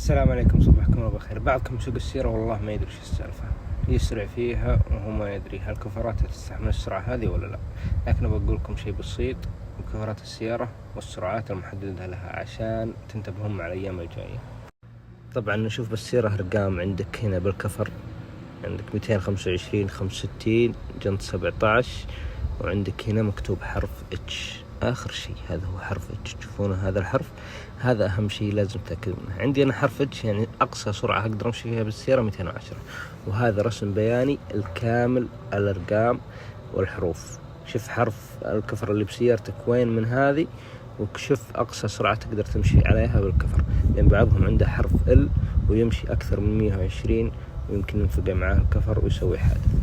السلام عليكم، صباحكم الله بخير. بعضكم يسوق السيارة والله ما يدري شو السالفة، يسرع فيها وهو ما يدري هل كفراتها تستحمل السرعة هذه ولا لا. لكن بقول لكم شيء بسيط بكفرات السيارة والسرعات المحددة لها عشان تنتبهون مع الأيام الجاية. طبعا نشوف بالسيارة أرقام عندك هنا بالكفر، عندك 225 65 جنط 17، وعندك هنا مكتوب حرف اتش آخر شيء. هذا هو حرف اتش، تشوفونه هذا الحرف، هذا أهم شيء لازم تتأكد منه. عندي أنا حرف اتش يعني أقصى سرعة أقدر أمشي فيها بالسيارة 210، وهذا رسم بياني الكامل الأرقام والحروف. شوف حرف الكفر اللي بسيارتك وين من هذه، وشوف أقصى سرعة تقدر تمشي عليها بالكفر، لأن بعضهم عنده حرف ال ويمشي أكثر من 120 ويمكن ينفقع معاه الكفر ويسوي حادث.